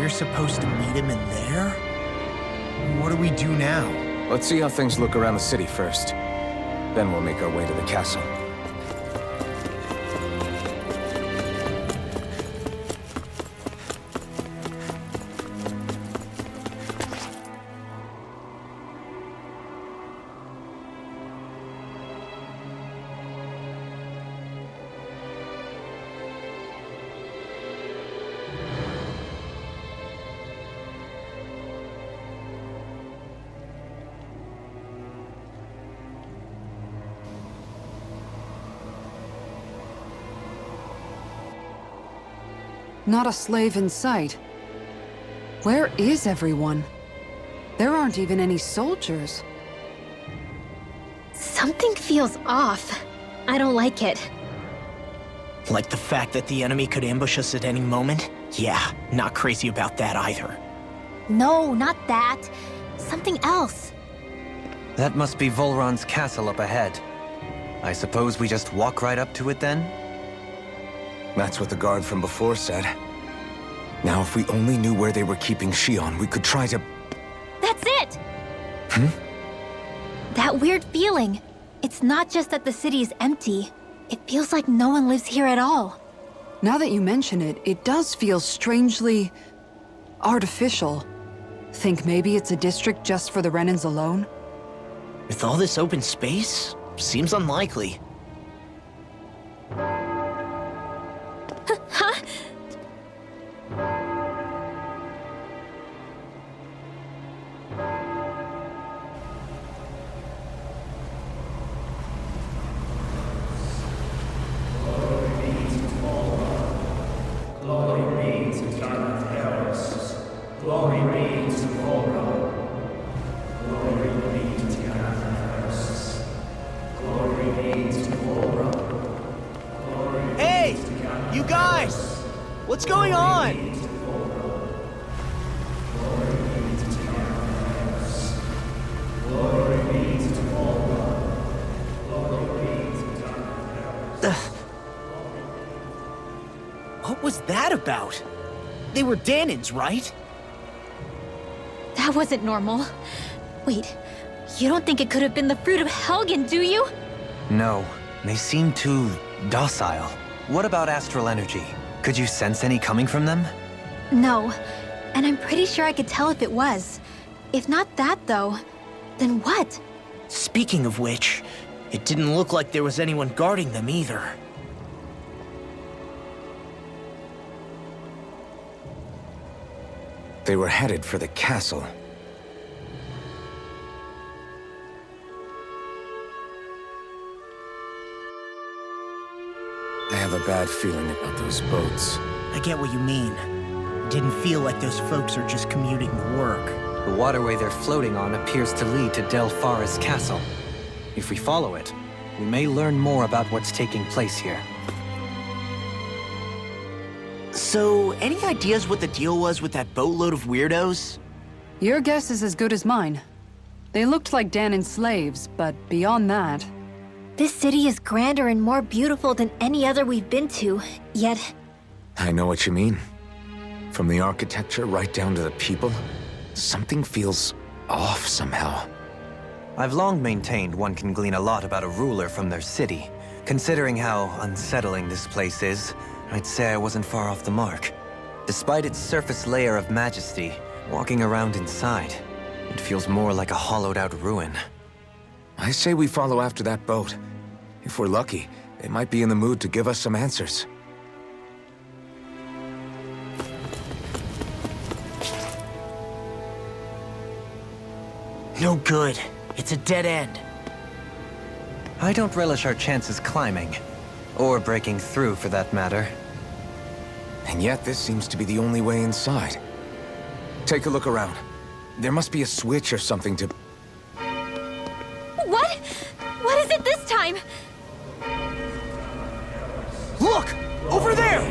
we're supposed to meet him in there? What do we do now? Let's see how things look around the city first. Then we'll make our way to the castle. Not a slave in sight. Where is everyone? There aren't even any soldiers. Something feels off. I don't like it. Like the fact that the enemy could ambush us at any moment? Yeah, not crazy about that either. No, not that. Something else. That must be Volron's castle up ahead. I suppose we just walk right up to it then? That's what the guard from before said. Now, if we only knew where they were keeping Shion, we could try to... That's it! That weird feeling. It's not just that the city is empty. It feels like no one lives here at all. Now that you mention it, it does feel strangely... artificial. Think maybe it's a district just for the Renans alone? With all this open space, seems unlikely. Huh? Hey! You guys! What's going on? What was that about? They were Danins, right? That wasn't normal. Wait, you don't think it could have been the fruit of Helgen, do you? No, they seem too docile. What about astral energy? Could you sense any coming from them? No, and I'm pretty sure I could tell if it was. If not that, though, then what? Speaking of which, it didn't look like there was anyone guarding them either. They were headed for the castle. I have a bad feeling about those boats. I get what you mean. It didn't feel like those folks are just commuting to work. The waterway they're floating on appears to lead to Del Farra's castle. If we follow it, we may learn more about what's taking place here. So, any ideas what the deal was with that boatload of weirdos? Your guess is as good as mine. They looked like Danin slaves, but beyond that... This city is grander and more beautiful than any other we've been to, yet... I know what you mean. From the architecture right down to the people, something feels off somehow. I've long maintained one can glean a lot about a ruler from their city. Considering how unsettling this place is, I'd say I wasn't far off the mark. Despite its surface layer of majesty, walking around inside, it feels more like a hollowed-out ruin. I say we follow after that boat. If we're lucky, they might be in the mood to give us some answers. No good. It's a dead end. I don't relish our chances climbing. Or breaking through, for that matter. And yet, this seems to be the only way inside. Take a look around. There must be a switch or something to... What? What is it this time? Look! Over there!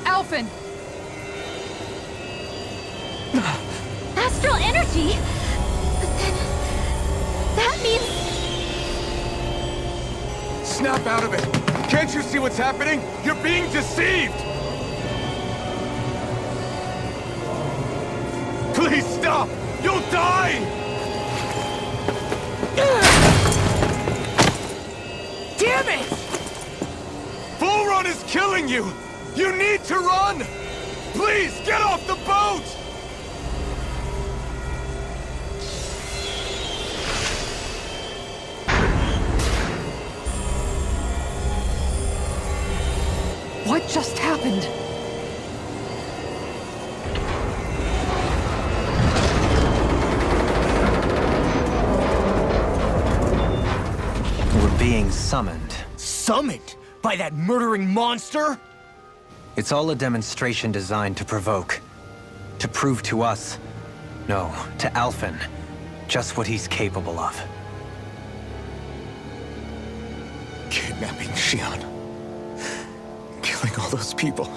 Alphen! Astral energy? But then... that means... Snap out of it! Can't you see what's happening? You're being deceived! Please stop! You'll die! Damn it! Bull Run is killing you! You need to run! Please, get off the boat! What just happened? We're being summoned. Summoned? By that murdering monster? It's all a demonstration designed to provoke. To prove to us, no, to Alphen, just what he's capable of. Kidnapping Xion. Killing all those people.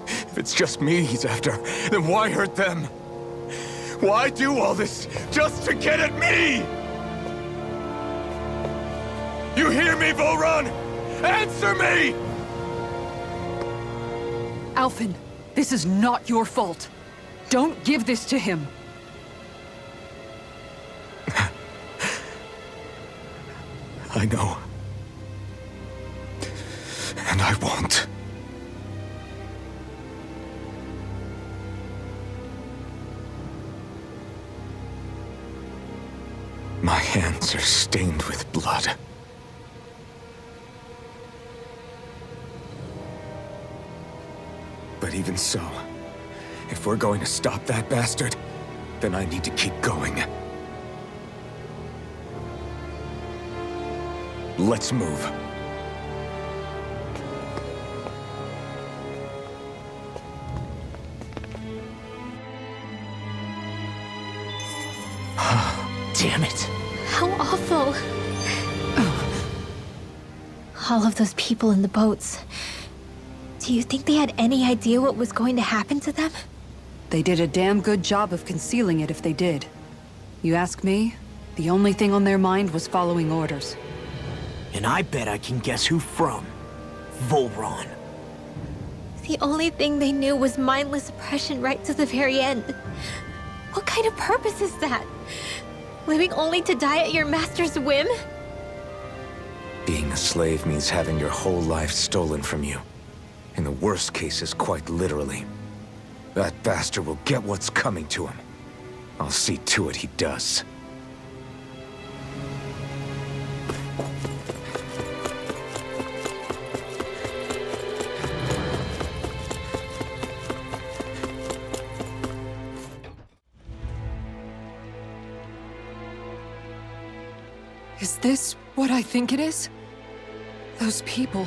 If it's just me he's after, then why hurt them? Why do all this just to get at me? You hear me, Volron? Answer me! Alphen, this is not your fault. Don't give this to him. I know. And I won't. My hands are stained with blood. But even so, if we're going to stop that bastard, then I need to keep going. Let's move. Damn it. How awful. All of those people in the boats. Do you think they had any idea what was going to happen to them? They did a damn good job of concealing it if they did. You ask me, the only thing on their mind was following orders. And I bet I can guess who from. Volron. The only thing they knew was mindless oppression right to the very end. What kind of purpose is that? Living only to die at your master's whim? Being a slave means having your whole life stolen from you. In the worst cases, quite literally. That bastard will get what's coming to him. I'll see to it he does. Is this what I think it is? Those people,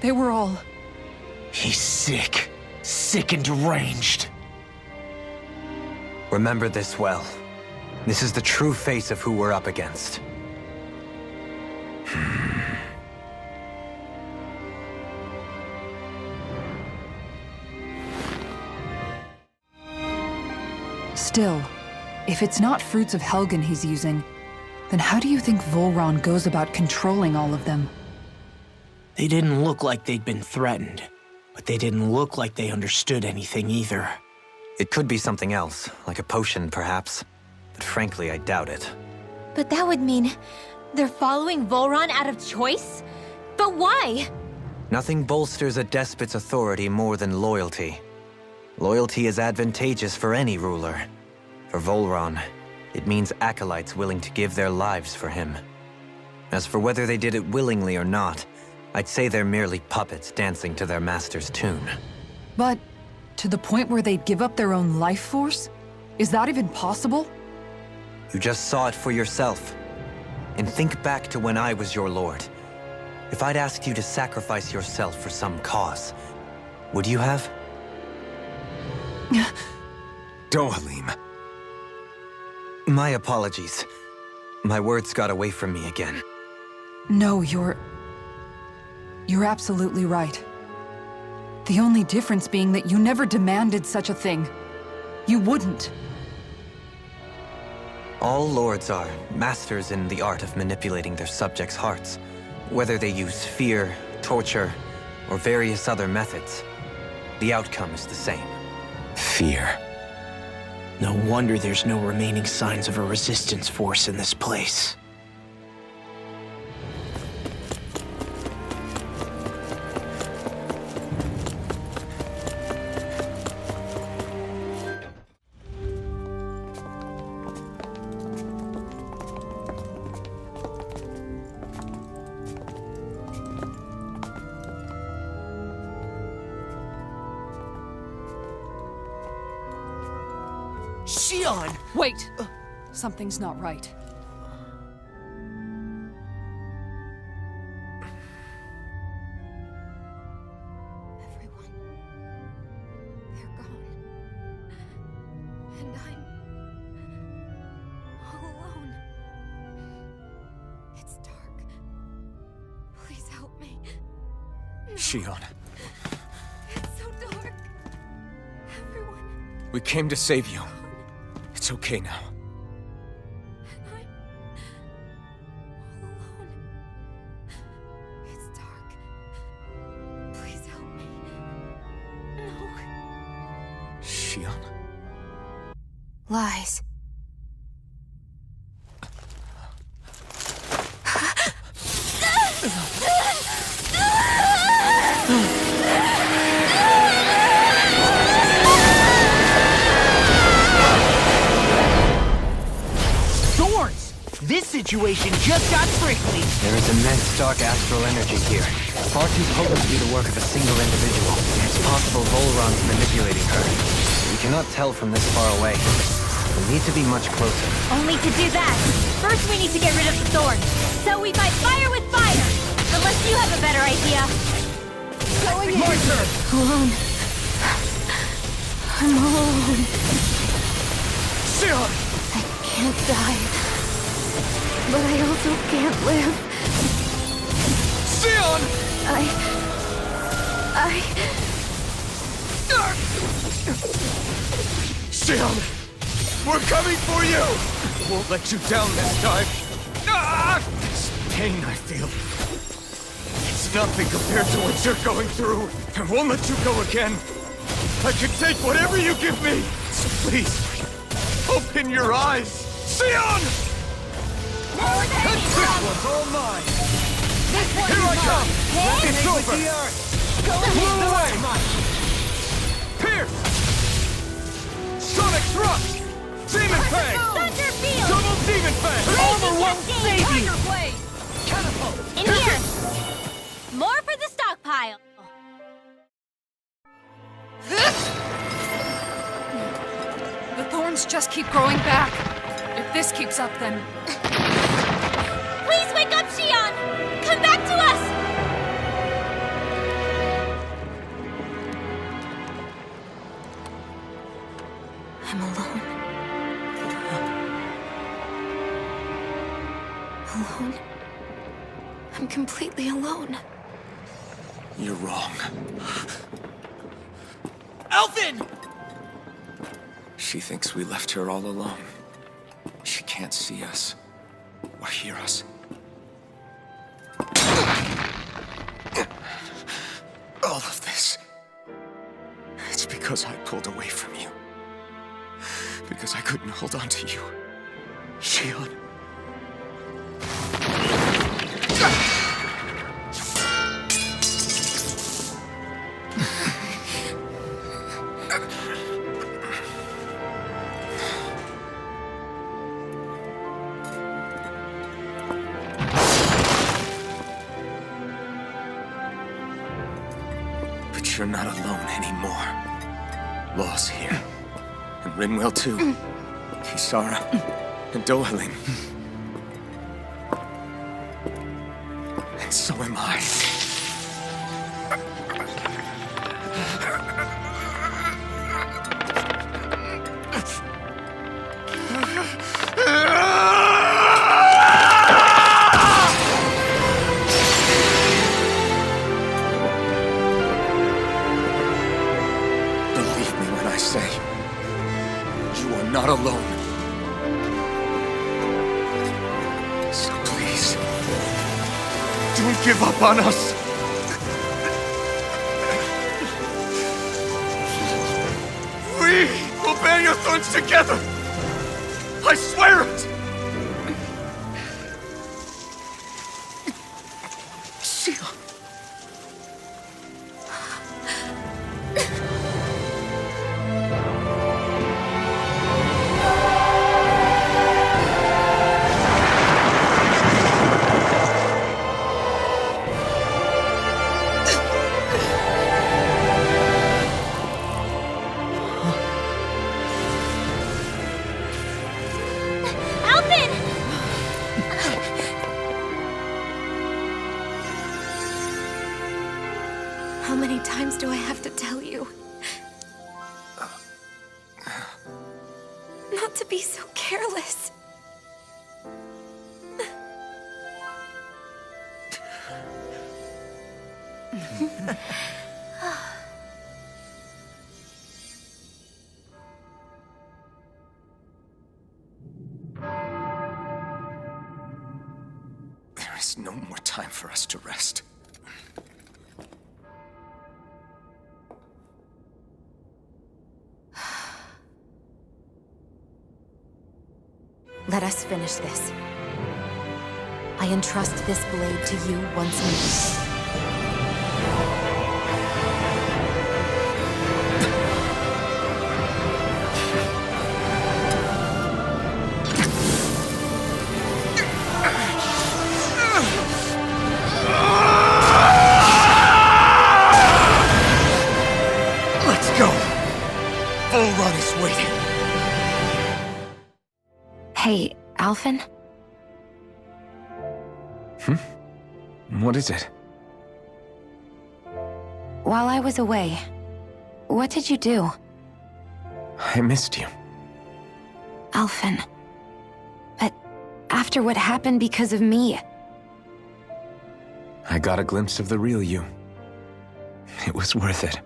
they were all... He's sick. Sick and deranged. Remember this well. This is the true face of who we're up against. Still, if it's not Fruits of Helgen he's using, then how do you think Volron goes about controlling all of them? They didn't look like they'd been threatened, but they didn't look like they understood anything either. It could be something else, like a potion perhaps. But frankly, I doubt it. But that would mean they're following Volron out of choice? But why? Nothing bolsters a despot's authority more than loyalty. Loyalty is advantageous for any ruler. For Volron, it means acolytes willing to give their lives for him. As for whether they did it willingly or not, I'd say they're merely puppets dancing to their master's tune. But to the point where they'd give up their own life force? Is that even possible? You just saw it for yourself. And think back to when I was your lord. If I'd asked you to sacrifice yourself for some cause, would you have? Dohalim. My apologies. My words got away from me again. No, you're absolutely right. The only difference being that you never demanded such a thing. You wouldn't. All lords are masters in the art of manipulating their subjects' hearts. Whether they use fear, torture, or various other methods, the outcome is the same. Fear. No wonder there's no remaining signs of a resistance force in this place. Shion! Wait! Something's not right. Everyone. They're gone. And I'm all alone. It's dark. Please help me. Shion, It's so dark. Everyone. we came to save you. It's okay now. And I'm all alone. It's dark. Please help me. No. Shion. Lies. Thorns! This situation just got prickly. There is immense dark astral energy here, far too potent to be the work of a single individual. It's possible Volron's manipulating her. We cannot tell from this far away. We need to be much closer. Only to do that, first we need to get rid of the thorns. So we fight fire with fire! Unless you have a better idea. Going My turn! Alone. I'm all alone. Shion! I can't die. But I also can't live. Shion! Shion! We're coming for you! Won't let you down this time. This pain I feel. It's nothing compared to what you're going through. I won't let you go again. I can take whatever you give me. So please, open your eyes. Shion! This one's all mine. Here I come! It's over! Blow away! Pierce! Sonic Thrust! Demon Fang! Thunder Field! Double Demon Fang! Armor won't save you! Catapult! In here! More for the stockpile! The thorns just keep growing back. If this keeps up, then... Please wake up, Shion! Come back to us! I'm alone. Alone? I'm completely alone. You're wrong. Elfin! She thinks we left her all alone. She can't see us or hear us. All of this. It's because I pulled away from you. Because I couldn't hold on to you. Shion. But you're not alone anymore. Law's here. And Rinwell too. Kisara. And Dohalim. And so am I. Believe me when I say, not alone. So please, don't give up on us! We will bear your thorns together! I swear it! Xion. How many times do I have to tell you? Not to be so careless. There is no more time for us to rest. Let us finish this. I entrust this blade to you once more. Let's go! Bull Run is waiting. Hey, Alphen? What is it? While I was away, what did you do? I missed you. Alphen. But after what happened because of me, I got a glimpse of the real you. It was worth it.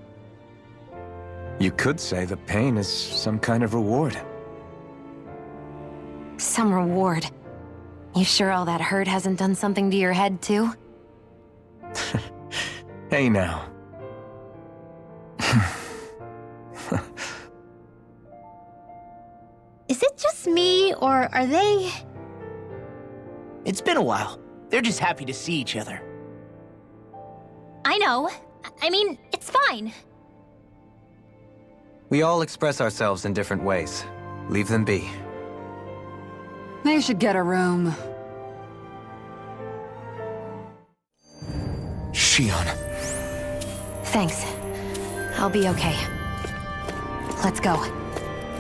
You could say the pain is some kind of reward. some reward. You sure all that hurt hasn't done something to your head, too? Hey now. Is it just me, or are they... It's been a while. They're just happy to see each other. I know. I mean, it's fine. We all express ourselves in different ways. Leave them be. They should get a room. Xion. Thanks. I'll be okay. Let's go.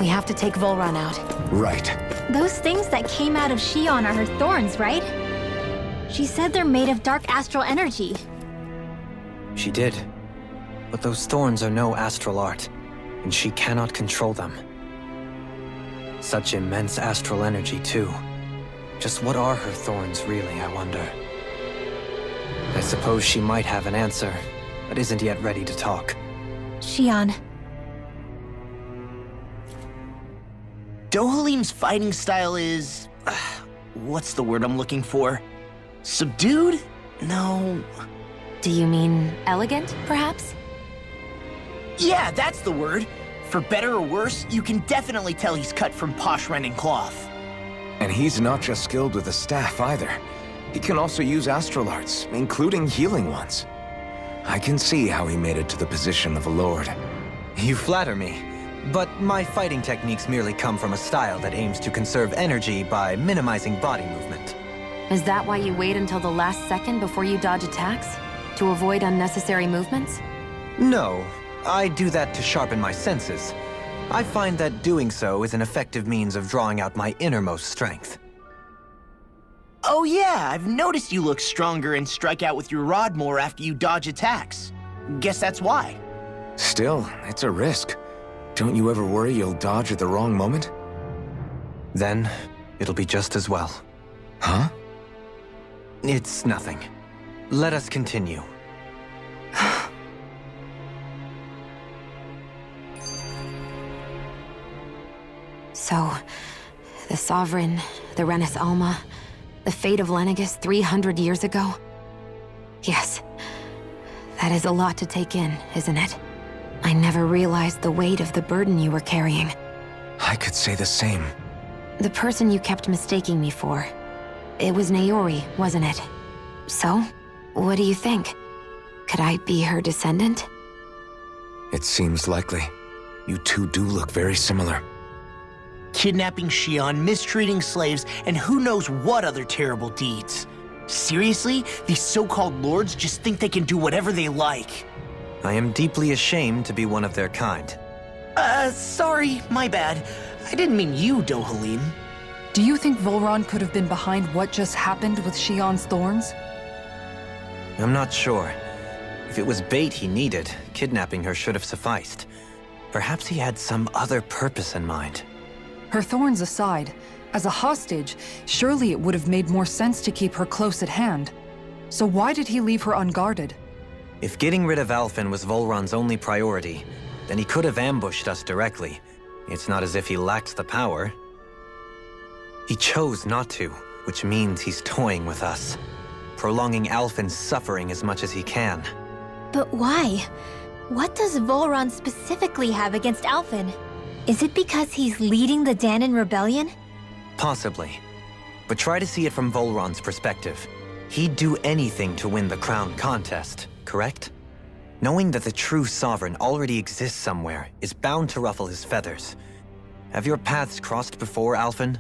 We have to take Volron out. Right. Those things that came out of Xion are her thorns, right? She said they're made of dark astral energy. She did. But those thorns are no astral art, and she cannot control them. Such immense astral energy, too. Just what are her thorns, really, I wonder? I suppose she might have an answer, but isn't yet ready to talk. Xion. Dohalim's fighting style is... what's the word I'm looking for? Subdued? No... Do you mean elegant, perhaps? Yeah, that's the word. For better or worse, you can definitely tell he's cut from posh Renin cloth. And he's not just skilled with the staff either. He can also use astral arts, including healing ones. I can see how he made it to the position of a lord. You flatter me, but my fighting techniques merely come from a style that aims to conserve energy by minimizing body movement. Is that why you wait until the last second before you dodge attacks? To avoid unnecessary movements? No, I do that to sharpen my senses. I find that doing so is an effective means of drawing out my innermost strength. Oh yeah, I've noticed you look stronger and strike out with your rod more after you dodge attacks. Guess that's why. Still, it's a risk. Don't you ever worry you'll dodge at the wrong moment? Then, it'll be just as well. Huh? It's nothing. Let us continue. So, the Sovereign, the Renis Alma, the fate of Lenegis 300 years ago? Yes. That is a lot to take in, isn't it? I never realized the weight of the burden you were carrying. I could say the same. The person you kept mistaking me for. It was Naori, wasn't it? So, what do you think? Could I be her descendant? It seems likely. You two do look very similar. Kidnapping Xion, mistreating slaves, and who knows what other terrible deeds. Seriously? These so-called lords just think they can do whatever they like. I am deeply ashamed to be one of their kind. Sorry, my bad. I didn't mean you, Dohalim. Do you think Volron could have been behind what just happened with Xion's thorns? I'm not sure. If it was bait he needed, kidnapping her should have sufficed. Perhaps he had some other purpose in mind. Her thorns aside, as a hostage, surely it would have made more sense to keep her close at hand. So why did he leave her unguarded? If getting rid of Alphen was Volron's only priority, then he could have ambushed us directly. It's not as if he lacks the power. He chose not to, which means he's toying with us, prolonging Alphen's suffering as much as he can. But why? What does Volron specifically have against Alphen? Is it because he's leading the Danon rebellion? Possibly. But try to see it from Volron's perspective. He'd do anything to win the crown contest, correct? Knowing that the true sovereign already exists somewhere is bound to ruffle his feathers. Have your paths crossed before, Alphen?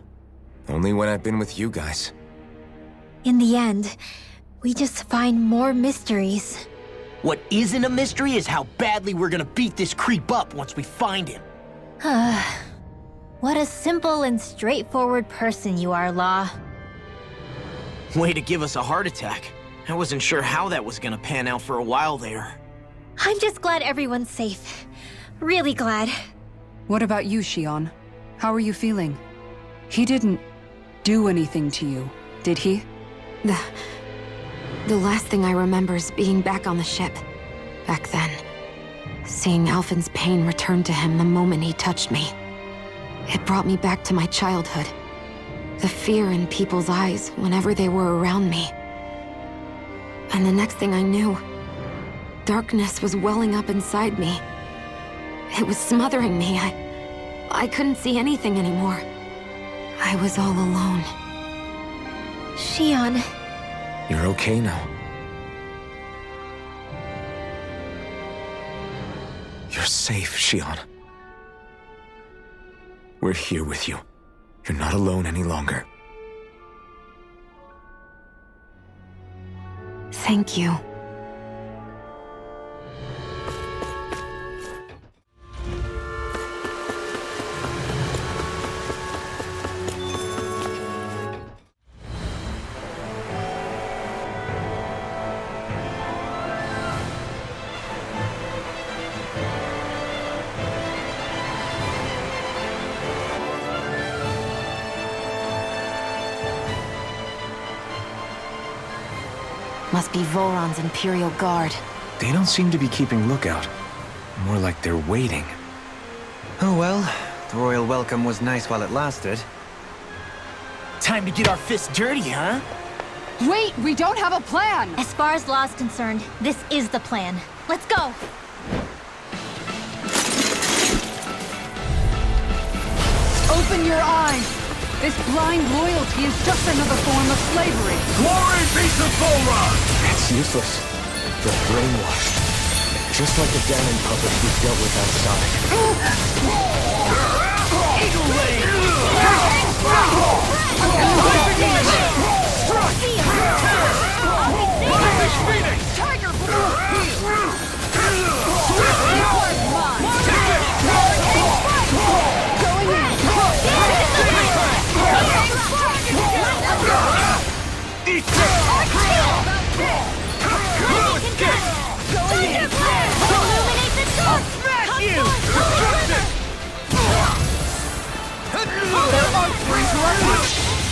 Only when I've been with you guys. In the end, we just find more mysteries. What isn't a mystery is how badly we're gonna beat this creep up once we find him. What a simple and straightforward person you are, Law. Way to give us a heart attack. I wasn't sure how that was gonna pan out for a while there. I'm just glad everyone's safe. Really glad. What about you, Xion? How are you feeling? He didn't do anything to you, did he? The last thing I remember is being back on the ship. Back then. Seeing Alphen's pain return to him the moment he touched me. It brought me back to my childhood. The fear in people's eyes whenever they were around me. And the next thing I knew, darkness was welling up inside me. It was smothering me. I couldn't see anything anymore. I was all alone. Xion. You're okay now. You're safe, Xion. We're here with you. You're not alone any longer. Thank you. Must be Volron's Imperial Guard. They don't seem to be keeping lookout. More like they're waiting. Oh well, the royal welcome was nice while it lasted. Time to get our fists dirty, huh? Wait, we don't have a plan! As far as Law's concerned, this is the plan. Let's go! Open your eyes! This blind loyalty is just another form of slavery. Glory be to Volron! It's useless. They're brainwashed. Just like the Danon puppets we've dealt with outside. Eagle Wing! Tiger Blue!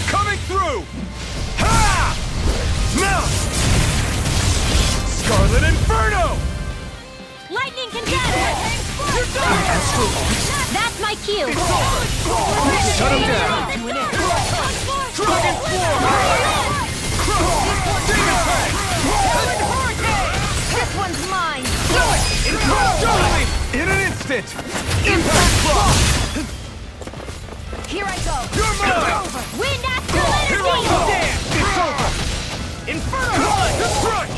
Coming through! Ha! Now! Scarlet Inferno! Lightning can gather! You're done! Astral Arts? That's my cue! Shut him down! Dragon Form! Demon Tank! This one's mine! In an instant! Impact Block! Here I go! You're mine! Wind Astral Here I Energy! go! It's over! Inferno! Strike!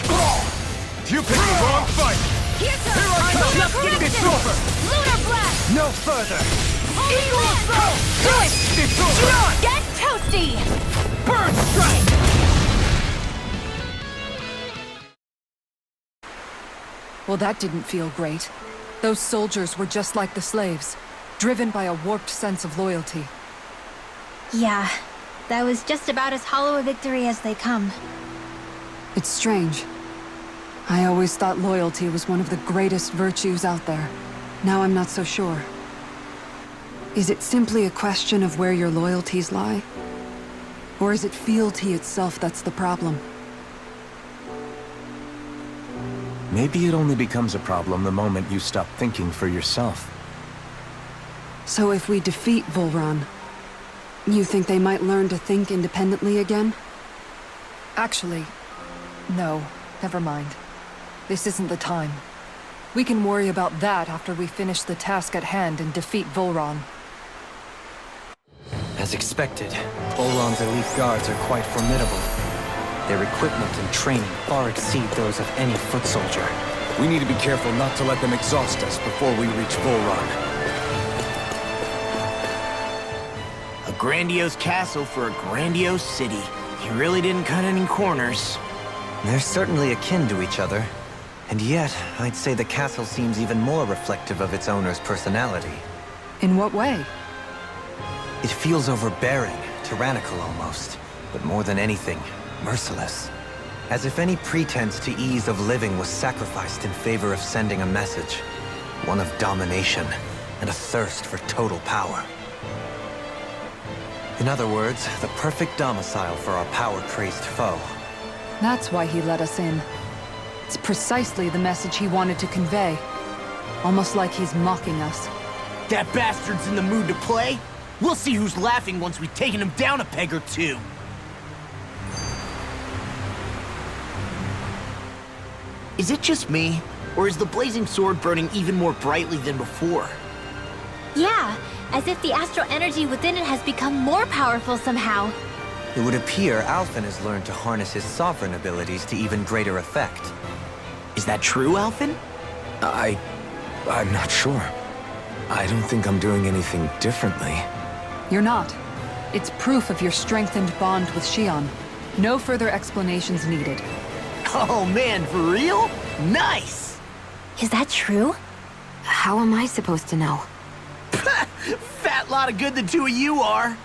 You picked the wrong fight! Here comes Here I come! Lunar Correction! It's over! Lunar Blast! No further! Eagle Assault! Do it! It's over! Get toasty! Bird Strike! Well, that didn't feel great. Those soldiers were just like the slaves, driven by a warped sense of loyalty. Yeah, that was just about as hollow a victory as they come. It's strange. I always thought loyalty was one of the greatest virtues out there. Now I'm not so sure. Is it simply a question of where your loyalties lie? Or is it fealty itself that's the problem? Maybe it only becomes a problem the moment you stop thinking for yourself. So if we defeat Volran, you think they might learn to think independently again? Actually, no. Never mind. This isn't the time. We can worry about that after we finish the task at hand and defeat Volran. As expected, Volran's elite guards are quite formidable. Their equipment and training far exceed those of any foot soldier. We need to be careful not to let them exhaust us before we reach Volran. A grandiose castle for a grandiose city. You really didn't cut any corners. They're certainly akin to each other. And yet, I'd say the castle seems even more reflective of its owner's personality. In what way? It feels overbearing, tyrannical almost, but more than anything, merciless. As if any pretense to ease of living was sacrificed in favor of sending a message. One of domination, and a thirst for total power. In other words, the perfect domicile for our power-crazed foe. That's why he let us in. It's precisely the message he wanted to convey. Almost like he's mocking us. That bastard's in the mood to play? We'll see who's laughing once we've taken him down a peg or two. Is it just me? Or is the blazing sword burning even more brightly than before? Yeah, as if the astral energy within it has become more powerful somehow. It would appear Alphen has learned to harness his sovereign abilities to even greater effect. Is that true, Alphen? I'm not sure. I don't think I'm doing anything differently. You're not. It's proof of your strengthened bond with Xion. No further explanations needed. Oh man, for real? Nice! Is that true? How am I supposed to know? Fat lot of good the two of you are.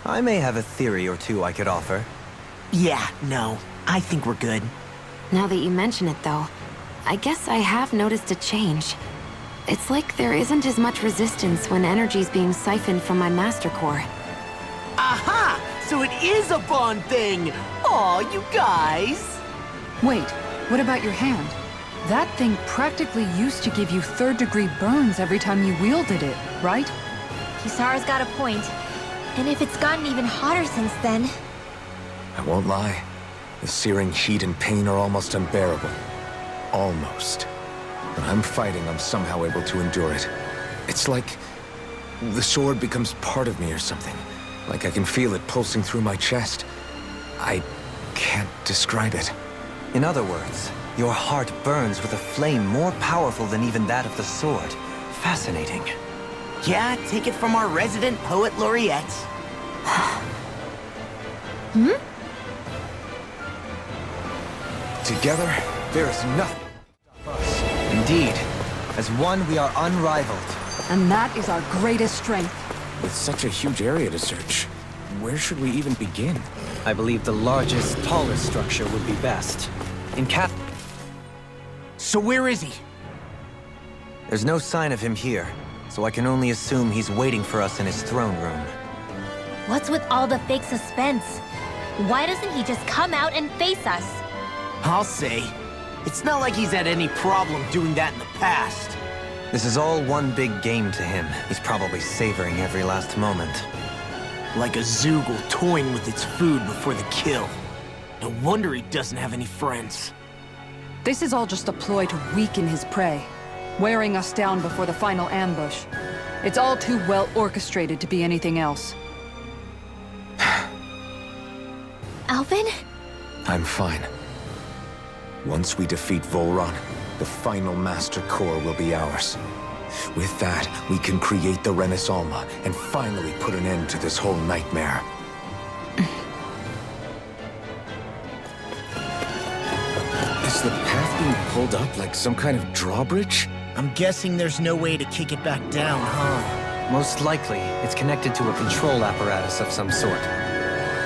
I may have a theory or two I could offer. Yeah, no. I think we're good. Now that you mention it, though, I guess I have noticed a change. It's like there isn't as much resistance when energy's being siphoned from my Master Core. Aha! So it is a Bond thing! Aw, you guys! Wait, what about your hand? That thing practically used to give you third-degree burns every time you wielded it, right? Kisara's got a point. And if it's gotten even hotter since then... I won't lie. The searing heat and pain are almost unbearable. Almost. When I'm fighting, I'm somehow able to endure it. It's like the sword becomes part of me or something. Like I can feel it pulsing through my chest. I can't describe it. In other words, your heart burns with a flame more powerful than even that of the sword. Fascinating. Yeah, take it from our resident poet laureate. Together, there is nothing. Indeed. As one, we are unrivaled. And that is our greatest strength. With such a huge area to search, where should we even begin? I believe the largest, tallest structure would be best. In Cap... So where is he? There's no sign of him here, so I can only assume he's waiting for us in his throne room. What's with all the fake suspense? Why doesn't he just come out and face us? I'll say. It's not like he's had any problem doing that in the past. This is all one big game to him. He's probably savoring every last moment. Like a Zoogle toying with its food before the kill. No wonder he doesn't have any friends. This is all just a ploy to weaken his prey, wearing us down before the final ambush. It's all too well orchestrated to be anything else. Alvin? I'm fine. Once we defeat Volron, the final Master Core will be ours. With that, we can create the Renaissance and finally put an end to this whole nightmare. Is the path being pulled up like some kind of drawbridge? I'm guessing there's no way to kick it back down, huh? Most likely, it's connected to a control apparatus of some sort.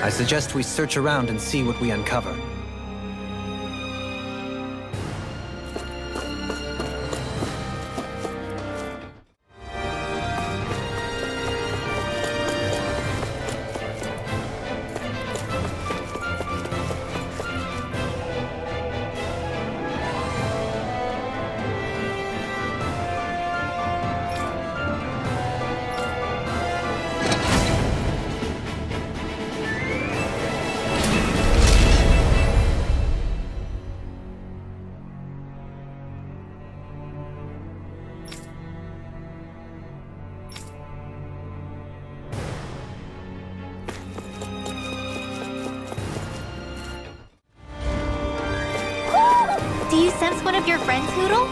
I suggest we search around and see what we uncover. Do you sense one of your friends, Hoodle?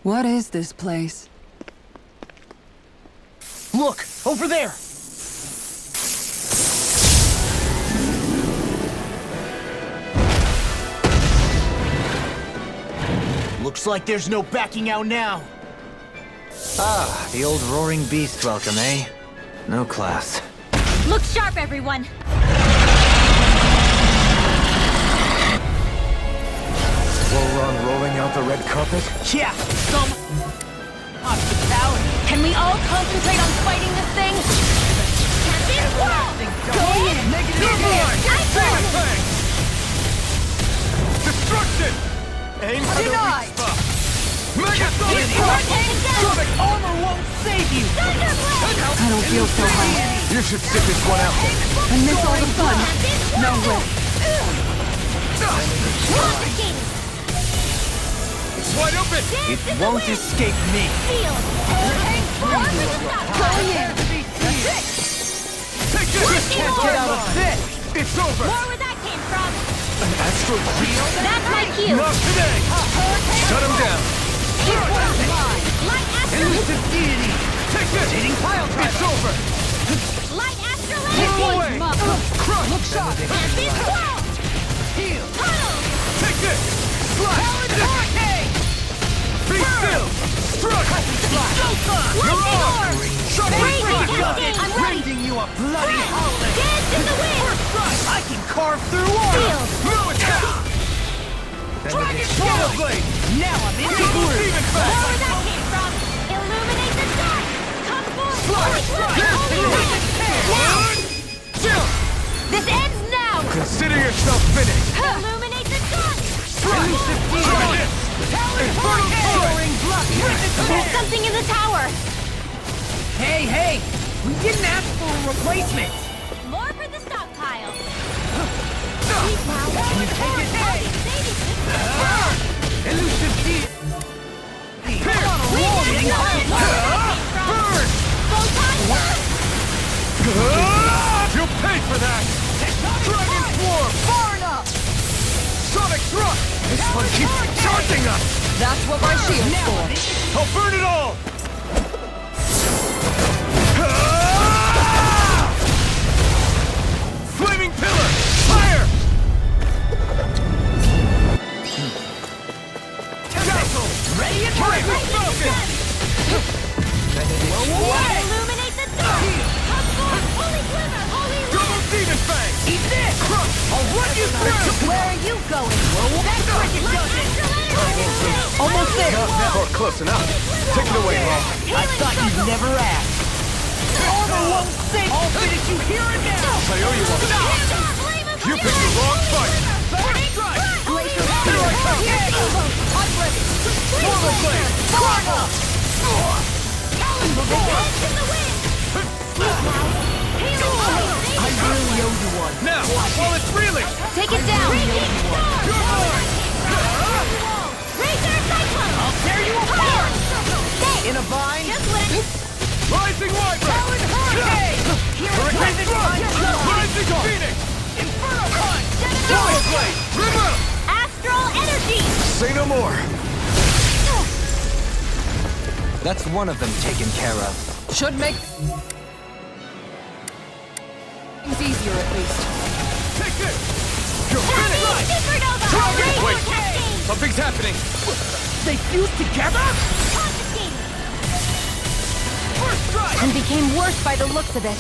What is this place? Look! Over there! Looks like there's no backing out now. Ah, the old roaring beast welcome, eh? No class. Look sharp, everyone! Volron rolling out the red carpet? Yeah, some hospitality. Can we all concentrate on fighting this thing? Captain Wall! Go in! You're mine! Nice Bang, one! bang! Destruction! Aim for the weak spot! Megasonic Sonic armor won't save you! I don't feel so hot. You should sit this one out then. And miss all the fun. No way. It's wide open! It won't escape me! Going in. Take this! Can't get out of this! It's over! More where that came from! An astral shield? That's my cue! Not today! Shut him down! Light Astral... Elusive deity! Take this! It's over! Light Astral... Blow away! Crush! Look sharp! Captain Wall! Heal! Take this! Slash! Hurricane! Be still! Struck! You're on! Shut Crazy it! Cascade! I'm ready! Rending you a bloody holiday! Dance in the wind! I can carve through all! Shield! No attack! Dragon Shadow Blade! Now I'm in the Double groove! demon More fast! where that came from! Illuminate the dark! Come forth! Slash! Now! Chill! This ends now! Consider yourself finished! Illuminate the dark! Elusive Try deity! this! Infernal soaring blood! There's something in the tower! Hey, hey! We didn't ask for a replacement! More for the stockpile! Please now! Can you take it? Elusive deity! Burn! You'll pay for that! Dragon Swarm! Far enough! Sonic Thrust! This one keeps charging us! That's what my shield's for. I'll burn it all! Flaming pillar! Fire! Talesof! Ready and ready! Falcon! Illuminate the dark! Come forth, holy glimmer, holy light! Double demon fang! Eat this! I'll run you through! Where are you going? That's wicked does it! Almost there. Or close enough. Take it away, Law. I thought you'd never ask. Armor won't save. I'll finish you here and now. I owe you one. You picked the wrong fight. Here I come! Mortal blade! Cardinal! I really owe you one. Now, while it's reeling! Take it down! You're mine! Razor Cyclone! I'll tear you apart. Stay! In a vine. Just win! Rising Wyvern! Hurricane Thrust! Rising Phoenix! Inferno punch. Mortal blade! River! Astral Energy! Say no more. That's one of them taken care of. Should make things easier at least. Take this! You're finished! Supernova! Dragon! Razor Wait! Cascade! Something's happening! They fuse together. Confiscate! First strike! And became worse by the looks of it.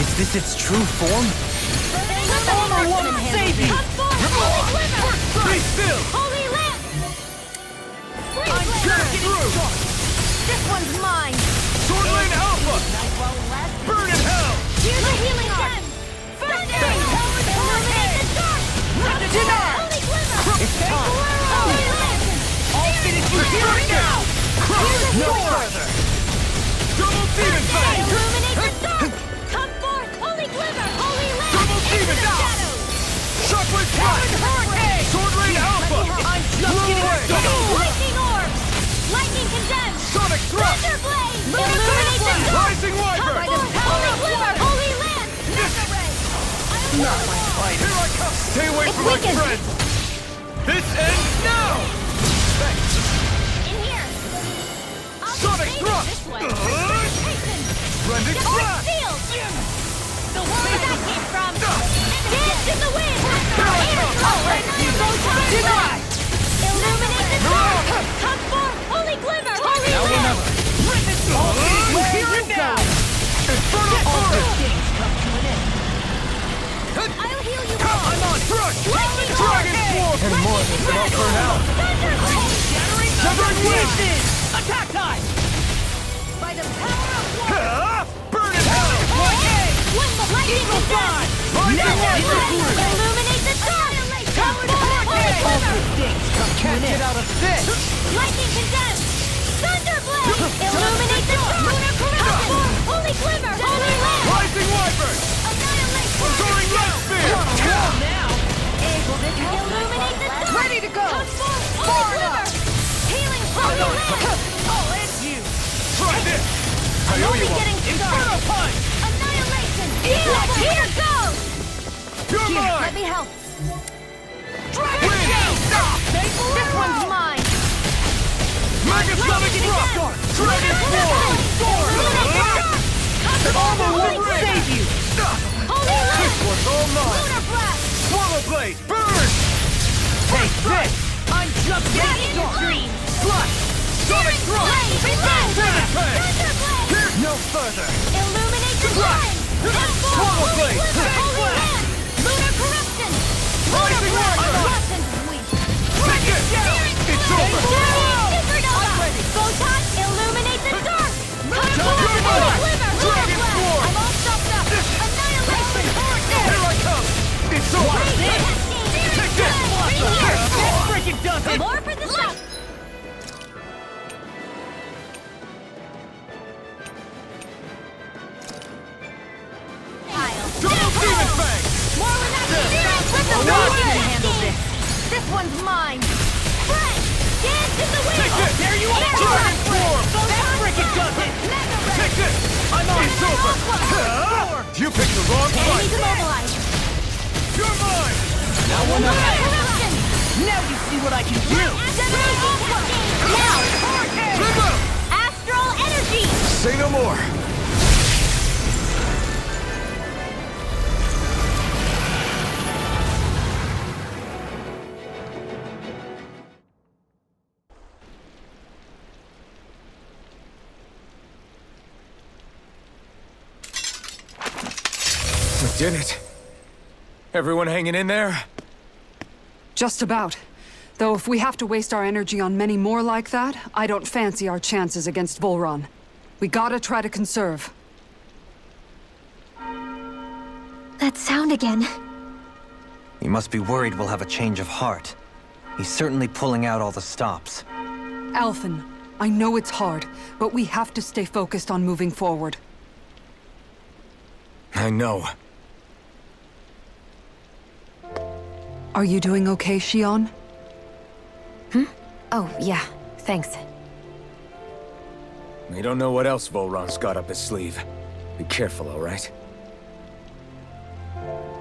Is this its true form? Armor won't save you. Come forth, holy glimmer! Be still! Holy lamp! I'm getting through! This one's mine! Sword Lane Alpha! Burn in hell! Here's the healing gem! First aid! Illuminate the dark! Deny. Holy glimmer! It's time. Holy lamp! I'll finish you here and now. Here's the No sword! further. Double demon fang! Illuminate the dark! Come forth, holy glimmer! Holy lamp! Double demon Into the down. shadows! Shockwave flash! Hurricane. Sword Lane Alpha! I'm just Blue getting ray! started. Lightning orb! Lightning condemned! Sonic thrust! Thunder blade! Illuminate the dark! Rising Come Wyvern! forth, holy glimmer! Holy lamp! Mega ray! Not my fight. Here I come! Stay away It's from my weakened. friends! This ends now! Thanks! In here! I'll Sonic save it thrust! this way! Hasten! Blended Defense flash! field! The where that came from! Dance in the wind! Deny! Illuminate the dark! Come forth, holy glimmer! Holy Now or lamp! never. I'll finish you here and now. Infernal All Fire! good things come to an end. I'll heal you all! I'm on thrust! Lightning Dragon orb! Swarm! And more than enough for now! Thunder blade! Severing Wind! Pieces. Attack time. By the power of water! Burn in hell! When the lightning Eagle condemned! fly. Rising Wyvern! Illuminate the dark! Come forth, holy All glimmer! good things come to an end. Out of this. Lightning condemned! Thunder blade! Illuminate the dark! Come forth, holy glimmer! Holy lamp! Rising Wyvern! Annihilate! Soaring Light Spear! Now. Illuminate the dark! Ready to go. Come forth, holy glimmer! Healing holy lamp! I'll end you. Try this! I owe Only you one! getting Inferno started! punch. Annihilation! Here goes! You're Here, let mine! me help! Dragon Win. Gate. This one's mine! Megasonic Thrust! Dragon Swarm! Armor won't save you. Holy lamp! This one's all mine! Lunar blast! Swallow Blade! Burn! Take this. I'm just getting started. Flush. Sonic Thrust! Resist! Thunder Fang! Thunder blade! No further. Illuminate the time! Come forth, Swallow holy blade! glimmer! Holy lamp! Lunar corruption! Lunar Rising blast! Wyvern! Rust and weak! Take it! It's over! Supernova! Photon! Illuminate the dark! Come forth, Come holy on! glimmer! Lunar Dragon blast! Swarm! I'm all stopped up! Annihilation! Here I come! It's over! Take this! That freaking does it. More for the show! Double Demon Fang! More with that spirit! Let the Watch wind me handle this! This one's mine! Friend! Dance in the wind! I'll tear you Air apart. Dragon Swarm! That freaking does it. Mega ray! Take this! It's over! You picked the wrong Enemy fight! demobilized! You're mine! Now we're Lunar not. corruption! did it. Everyone hanging in there? Just about. Though if we have to waste our energy on many more like that, I don't fancy our chances against Volron. We gotta try to conserve. That sound again. He must be worried we'll have a change of heart. He's certainly pulling out all the stops. Alphen, I know it's hard, but we have to stay focused on moving forward. I know. Are you doing okay, Shion? Oh, yeah. Thanks. We don't know what else Volron's got up his sleeve. Be careful, all right?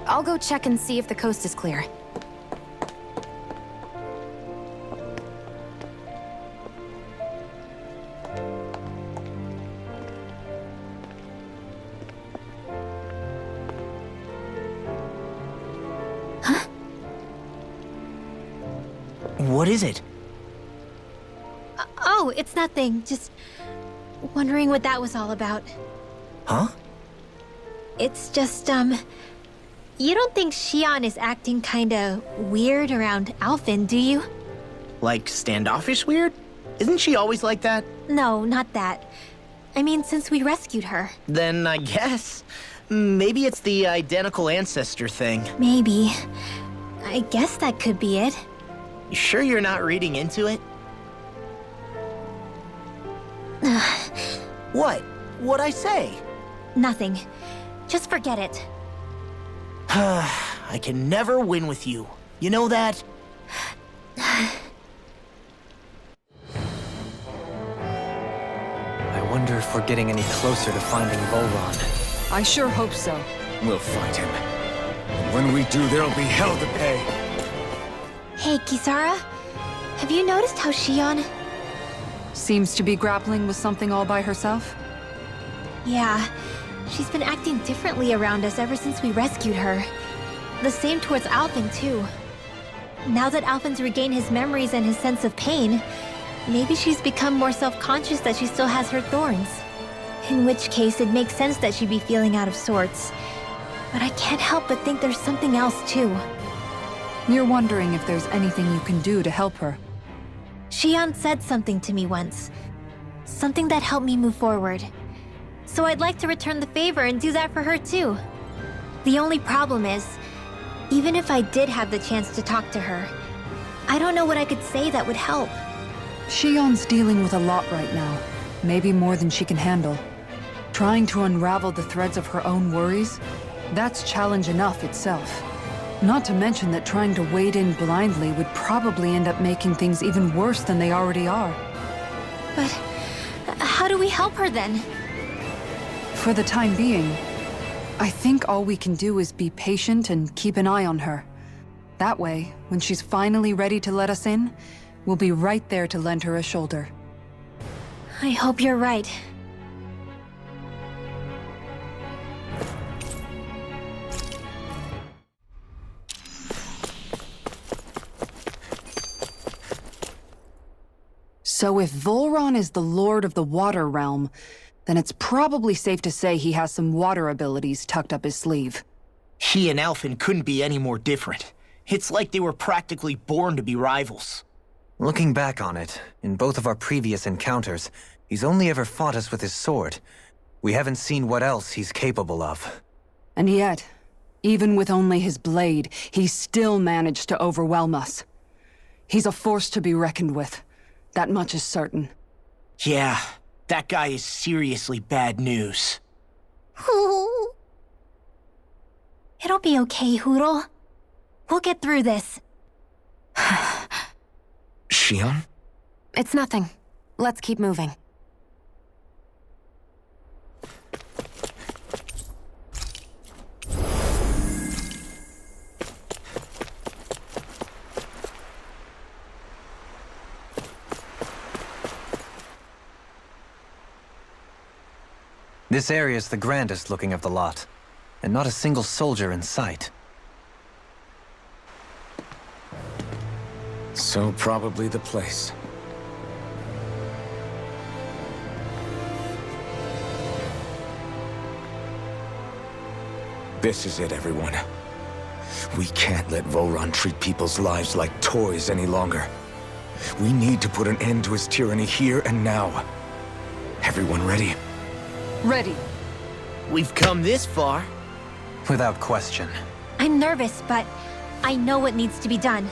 I'll go check and see if the coast is clear. What is it? Oh, it's nothing. Just wondering what that was all about. Huh? It's just, you don't think Shion is acting kinda weird around Alphen, do you? Like standoffish weird? Isn't she always like that? No, not that. I mean, since we rescued her. Then I guess. Maybe it's the identical ancestor thing. Maybe. I guess that could be it. You sure you're not reading into it? What? What'd I say? Nothing. Just forget it. I can never win with you. You know that? I wonder if we're getting any closer to finding Volron. I sure hope so. We'll find him. And when we do, there'll be hell to pay. Hey, Kisara. Have you noticed how Shion... Seems to be grappling with something all by herself? Yeah. She's been acting differently around us ever since we rescued her. The same towards Alphen, too. Now that Alphen's regained his memories and his sense of pain, maybe she's become more self-conscious that she still has her thorns. In which case, it makes sense that she'd be feeling out of sorts. But I can't help but think there's something else, too. You're wondering if there's anything you can do to help her. Shion said something to me once. Something that helped me move forward. So I'd like to return the favor and do that for her too. The only problem is, even if I did have the chance to talk to her, I don't know what I could say that would help. Shion's dealing with a lot right now. Maybe more than she can handle. Trying to unravel the threads of her own worries, that's challenge enough itself. Not to mention that trying to wade in blindly would probably end up making things even worse than they already are. But how do we help her then? For the time being, I think all we can do is be patient and keep an eye on her. That way, when she's finally ready to let us in, we'll be right there to lend her a shoulder. I hope you're right. So if Volron is the Lord of the Water Realm, then it's probably safe to say he has some water abilities tucked up his sleeve. He and Alphen couldn't be any more different. It's like they were practically born to be rivals. Looking back on it, in both of our previous encounters, he's only ever fought us with his sword. We haven't seen what else he's capable of. And yet, even with only his blade, he still managed to overwhelm us. He's a force to be reckoned with. That much is certain. Yeah, that guy is seriously bad news. It'll be okay, Hootle. We'll get through this. Shion? It's nothing. Let's keep moving. This area's the grandest looking of the lot, and not a single soldier in sight. So probably the place. This is it, everyone. We can't let Voron treat people's lives like toys any longer. We need to put an end to his tyranny here and now. Everyone ready? Ready. We've come this far. Without question. I'm nervous, but I know what needs to be done.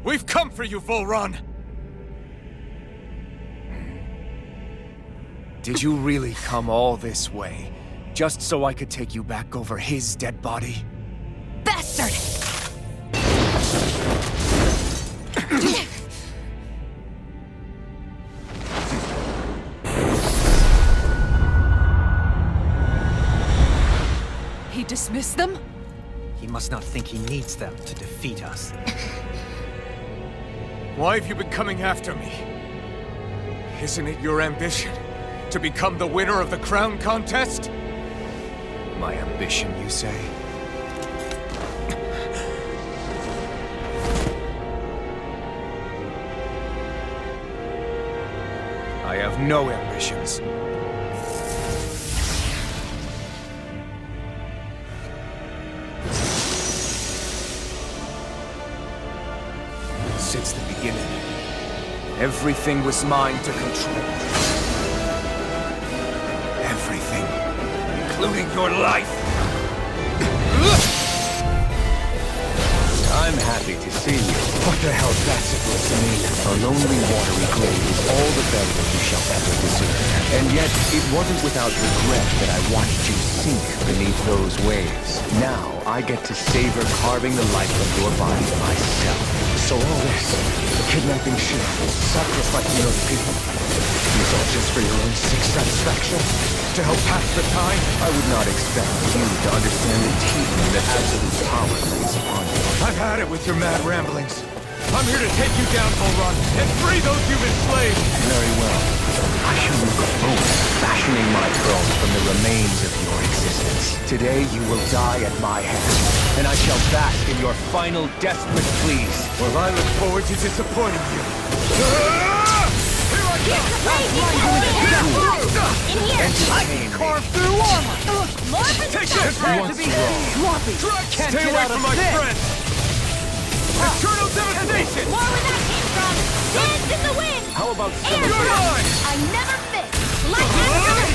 We've come for you, Volron! Did you really come all this way, just so I could take you back over his dead body? Bastard! He dismissed them? He must not think he needs them to defeat us. Why have you been coming after me? Isn't it your ambition to become the winner of the crown contest? My ambition, you say? I have no ambitions. Since the beginning, everything was mine to control. Everything, including your life. I'm happy to see you. What the hell's that supposed to mean? A lonely watery grave is all the burial you shall ever deserve. And yet, it wasn't without regret that I watched you sink beneath those waves. Now, I get to savor carving the life of your body myself. So all this, kidnapping shit, sacrificing those people, is all just for your own sick satisfaction? To help pass the time? I would not expect you to understand the tyranny that absolute power lays upon you. I've had it with your mad ramblings. I'm here to take you down, Volron, and free those you've enslaved! Very well. I shall look forward to fashioning my throne from the remains of your existence. Today you will die at my hand, and I shall bask in your final desperate pleas. Well, I look forward to disappointing you. Here I go! In here! I can Carve through armor! More for the Take this! Once Sloppy! Can't stay away from my friend! Eternal devastation! More where that came from! Dance in the wind! How about Air some You're mine! I never miss! Light after!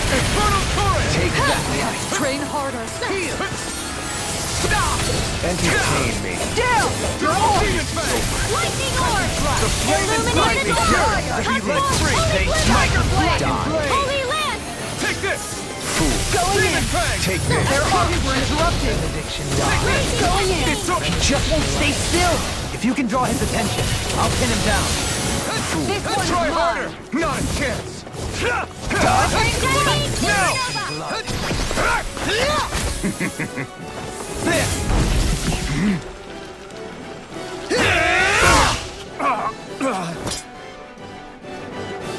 Infernal torrent! Take that life. Train harder! Entertain me. Down! Demon Fang! Lightning orb! The flame inside me Illuminated orb! yearns to be Cosmos! let free! Holy Tiger Blizzard! Blade! Holy Lance! Take this! Fool. Going in! Demon Fang! Take this. Their armies were interrupted! Going in! It's over! He just won't stay still! If you can draw his attention, I'll pin him down. This Let's one's try mine! harder! Not a chance!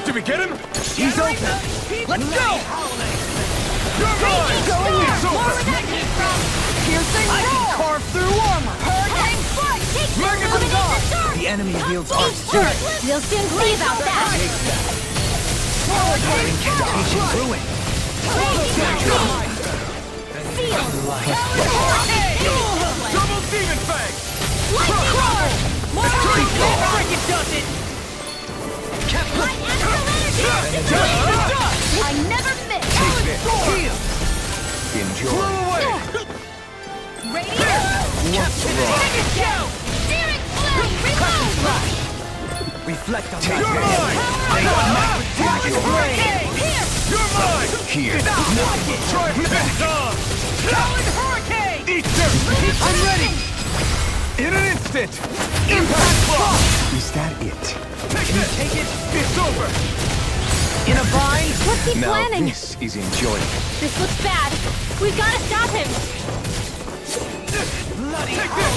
Did we get him? He's open! Let's go! You're mine! Going in! It's over! Piercing roar! Carve through armor! Hurricane strike! Take the Magnificent illuminated sword! The enemy wields arms too. We'll soon see about that! Incantation ruined. Double Demon Fang! Lightning roar! More Freaking does it! light astral energy! I never miss! Enjoy. Away! Radiant! Searing flame! Reload! Reflect on You're that. mine! Here! You're mine! Here. Try this on! Hurricane! Eat dirt! I'm ready! In an instant! Impact block! Is that it? Take it! It's over! In a bind? What's he Now planning? this is enjoyable. This looks bad. We've got to stop him. Bloody Take this!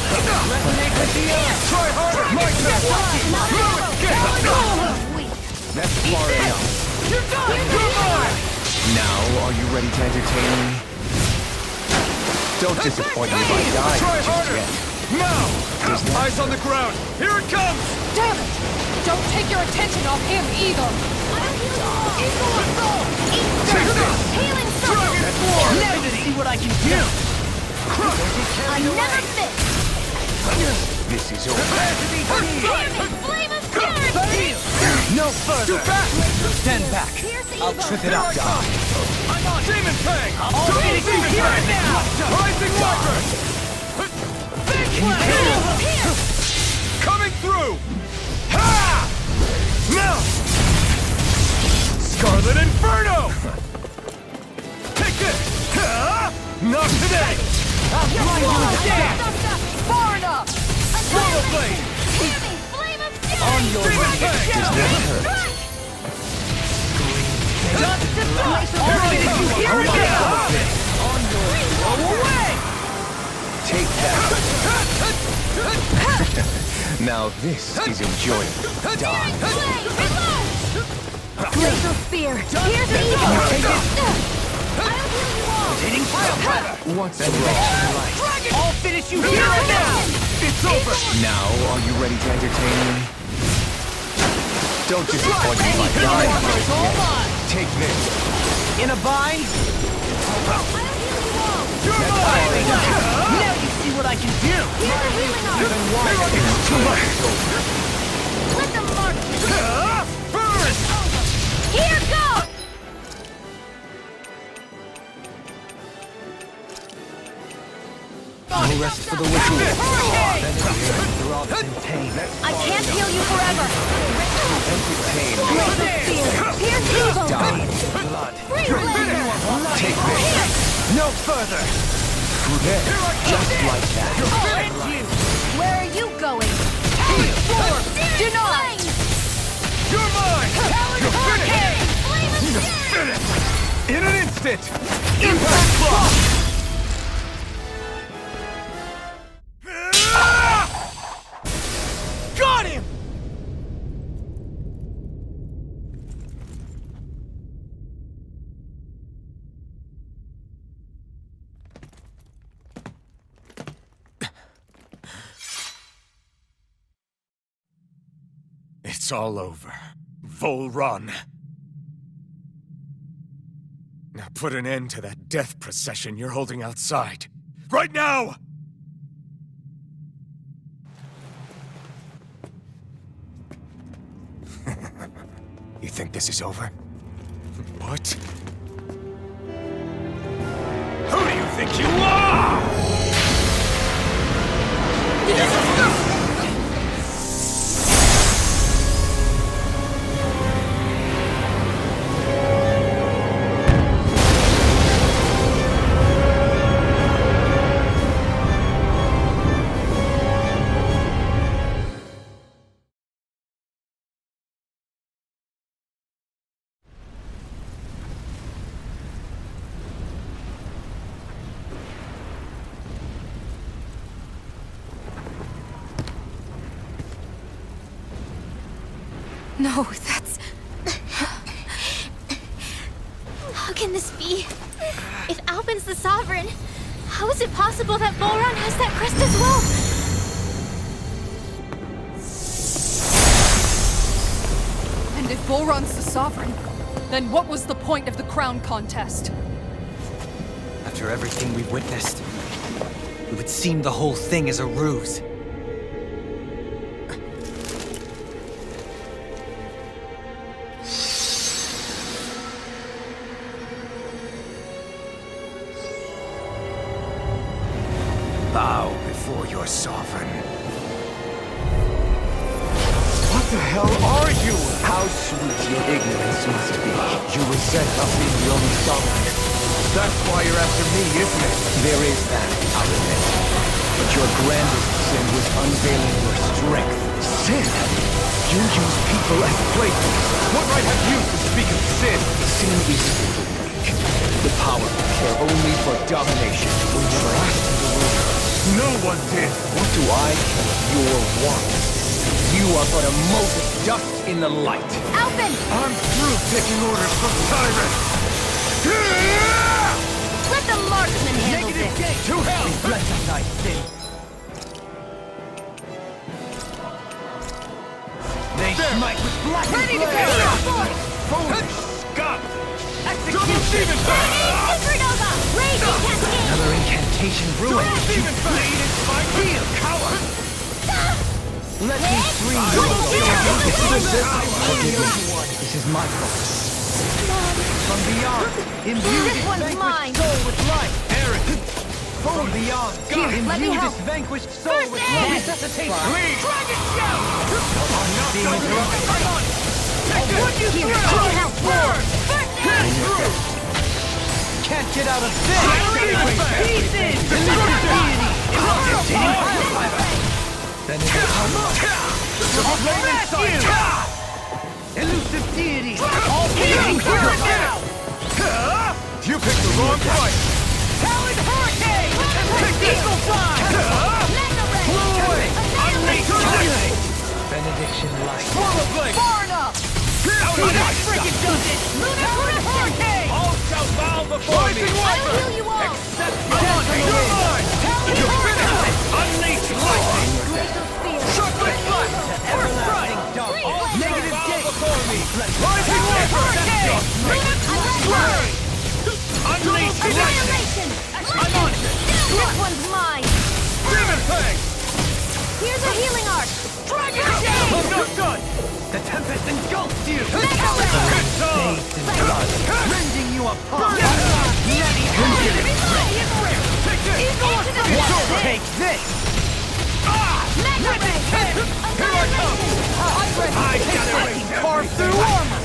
resonate with the earth! Try harder! Like that! That's far enough. You're done! You're mine! Now, are you ready to entertain me? Don't disappoint me by dying Try just harder! yet. Now! Eyes on the ground! Here it comes! Damn it! Don't take your attention off him either! Healing circle. Now to see what I can do! I never miss. This is over. Flame of spirit. No further! Stand back! Here's the I'll evil. trip it up! I'm on! Demon Fang! I'll finish you here and now! Rising Wyvern! Coming through! Ha! Now! Scarlet Inferno! Take this! Ha! Not today! Far enough! Swallow Blade! Flame of spirit. On your Demon way! Fang! I'll finish you here and now! On your way! Go away! Take that. Now this is enjoyable. Die. Laser spear. Here's the evil. I'll heal you all. Hitting fire! What's wrong? I'll finish you here and now! It's over! Now, are you ready to entertain me? Don't disappoint me by dying just yet. Take this. In a bind? You're mine! Now you see what I can do! Here's the healing arm. Let them mark. Burn! Here goes. No rest for the wicked. Throbs in pain. I can't heal you forever. Entertain. Laser spear. Here's the evil. Die. Blood. Free laser. Take this. No further! There. Just like that. Where are you going? Denied! You're mine! You're finished! Flame of spirit. In an instant! Impact block! Got him! It's all over. Vol Run. Now put an end to that death procession you're holding outside. Right now! You think this is over? What? Who do you think you are? No, that's... How can this be? If Alvin's the Sovereign, how is it possible that Volron has that crest as well? And if Volron's the Sovereign, then what was the point of the crown contest? After everything we've witnessed, it would seem the whole thing is a ruse. Bow before your sovereign. What the hell are you? How sweet your ignorance must be. You resent us being the only sovereign. That's why you're after me, isn't it? There is that, I'll admit. But your grandest sin was unveiling your strength. Sin? You use people as playthings. What right have you to speak of sin? Sin is for the weak. The power to care only for domination. We never asked you to rule us. No one did. What do I care of your wants? You are but a mote of dust in the light. Alphen! I'm through taking orders from tyrants. Let the marksman handle Negative this! gate to hell! Bless us, thy sin. They smite with black Ready to flare. go! Foolish scum! Double demon fire! Supernova! Raging cascade! Another incantation ruined. Double demon fire! It's my heel, coward! Let me free you. This is my fault. From beyond, imbue This this one's vanquished mine. soul with life. Eric! From beyond, Here, let me imbue help. this vanquished soul First with aid. life. Resuscitation. Please! Dragon shout! Demons rise. I'm on it! Take this! Here, let me help! Burn! First aid! Can't get out of this. Pieces! Then it is elusive deity. All Healing here current now! You picked the wrong fight! Talon Hurricane! Eagle Fly! Mega Ray! Blow away! Annihilate! Benediction light. Swallow blade! Far enough! Out of my Freaking does it! Lunar Hurricane! All shall bow before me! I'll heal you all! Except you're mine! You're finished! Unleash lightning! Glacial Spear! Chocolate flash! First strike! All Negative shall bow gate. before me! Rising hurricane! Hurricane! Unleash lightning! Annihilation! I'm on it! This one's mine! Demon Fang! Here's a healing arc! Dragon I'm Shade! not done! The tempest engulfs you. Mega Ray! It's on! Bathed in blood, rending you apart. Take this! Take this. Mega Ray! Annihilation! I got it! Carve through armor.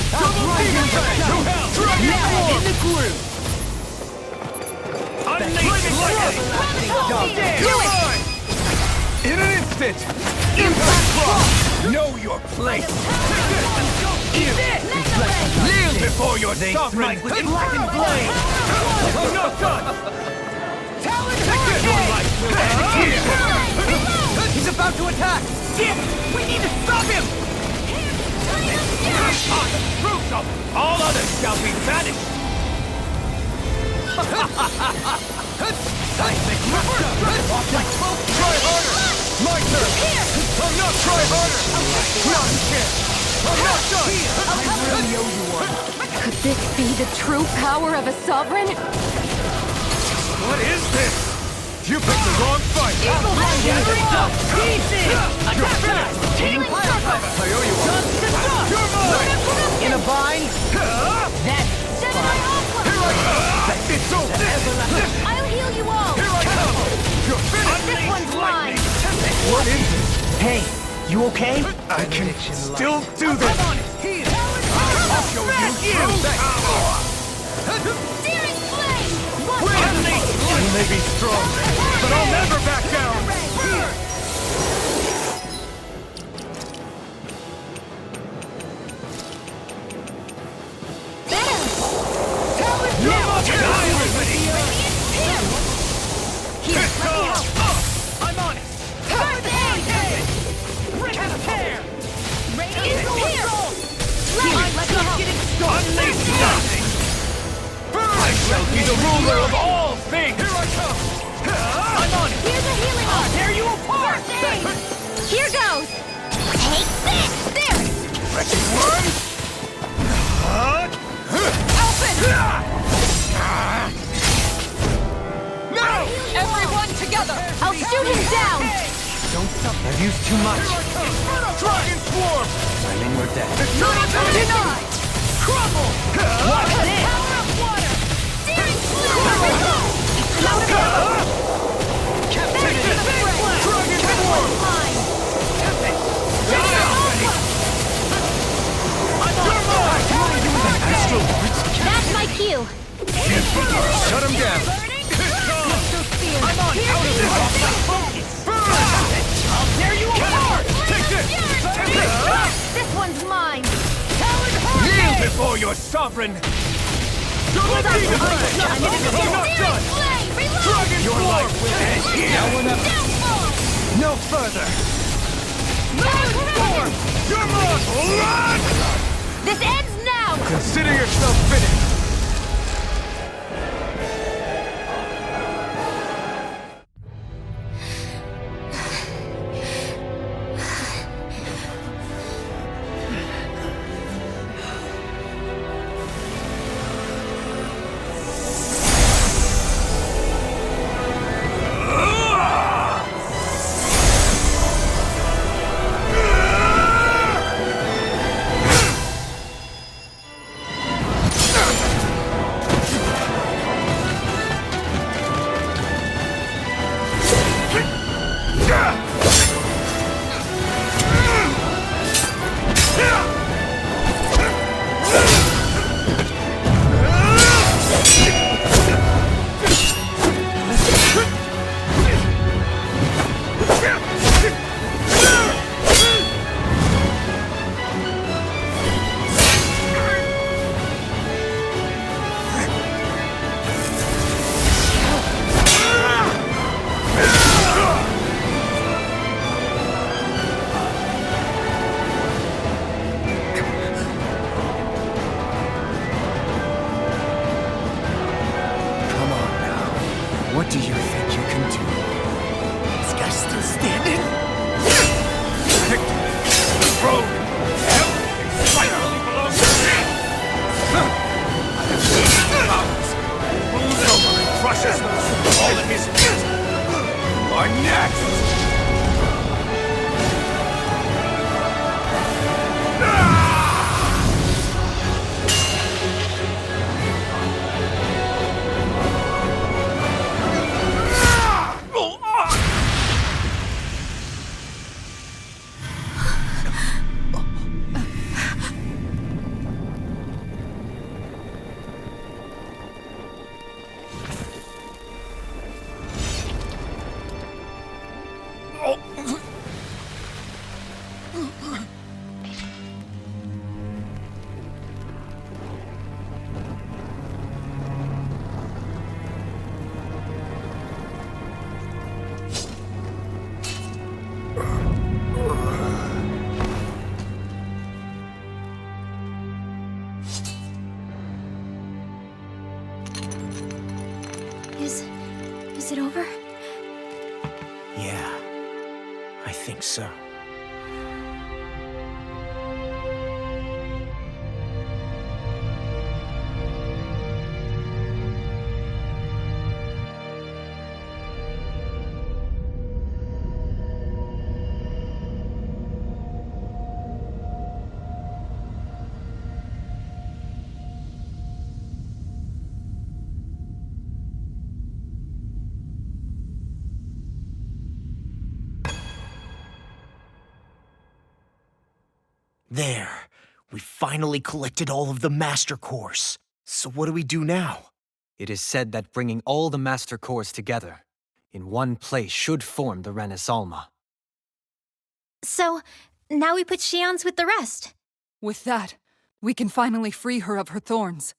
Double demon fang! To hell! Now in the groove. Unleash lightning! You're mine! In an instant! Impact block! Know your place. Kneel before your They sovereign! smite with blackened blade. I'm not done! Talon Take this one, Hurricane! light! He's about to attack. We need to stop him! Fruits of all others shall be vanished! Seismic rupture. Try harder! My turn! I'm not try harder! Not scared! I'm not done! I really owe you one. Could this be the true power of a sovereign? What is this? You picked the wrong fight! Eagle Pieces! You're finished! Healing Circle! I owe you one! You're mine! In a bind. That's Gemini Aqua! Here I come! It's over! I'll heal you all! Here I come! You're finished! This one's mine! What is this? Hey, you okay? I can still do this! I'll show you true power! Searing Flame! You may be strong, but I'll never back down! I'm on it! Unleash lightning! I shall be the ruler of all things! Here I come! I'm on it! Here's a healing I'll arc! tear you apart! First aid! Here goes! Take this! There! Wretched worm! Open! No! Everyone together! I'll shoot him down! Don't stop. I've used too much. Dragon Swarm! I'm in your debt. Deny! Crumble! What's this? Power of water! Searing Flame! Captivity! Dragon Swarm! Mine! You're mine! That's my cue! Shut him down! I'm on out of this! I'll tear you apart! Take this! This one's mine! Kneel before your sovereign! Double demon blade! You're not done! Dragon your life will end here! Now we're not... No further! Your mark! Run! This ends now! Consider yourself finished! What do you think you can do? This guy's still standing? The road! Everything finally belongs to me! I have seen the mountains. Moves over and crushes those who fall at his feet. Are next! Is it over? Yeah, I think so. There. We finally collected all of the Master Cores. So what do we do now? It is said that bringing all the Master Cores together in one place should form the Renaissance. So, now we put Shion's with the rest. With that, we can finally free her of her thorns.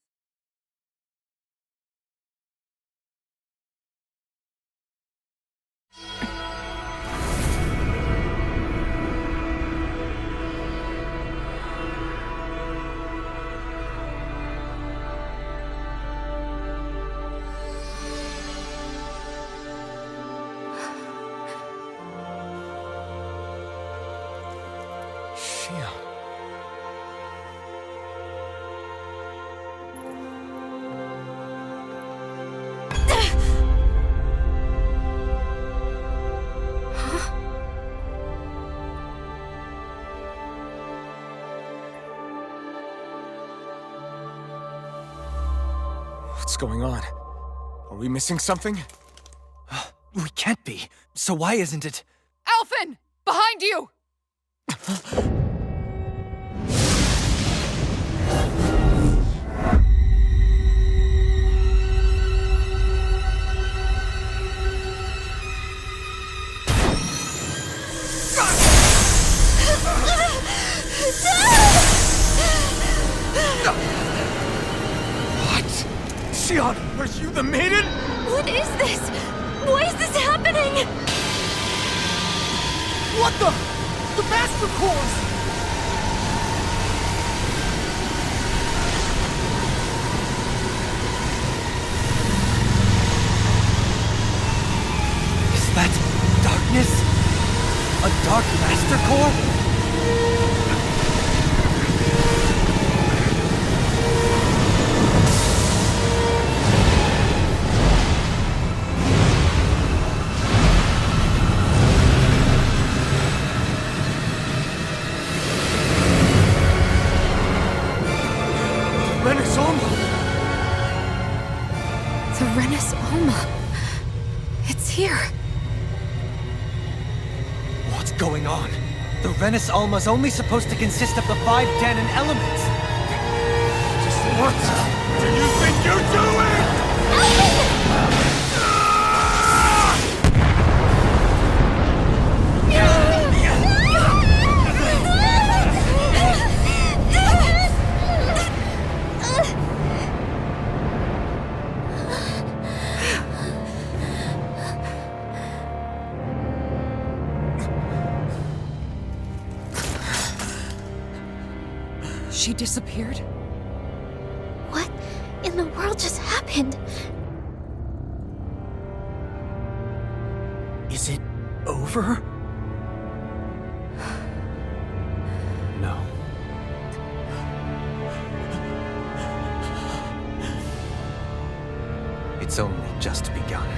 What's going on? Are we missing something? We can't be. So why isn't it? Alphen! Behind you! Shion, are you the maiden? What is this? Why is this happening? What the? The Master Cores! Is that darkness? A dark Master Core? The Renis Alma. It's here. What's going on? The Renis Alma's only supposed to consist of the 5 Danon elements. Just what do you think you're doing? She disappeared? What in the world just happened? Is it over? No. It's only just begun.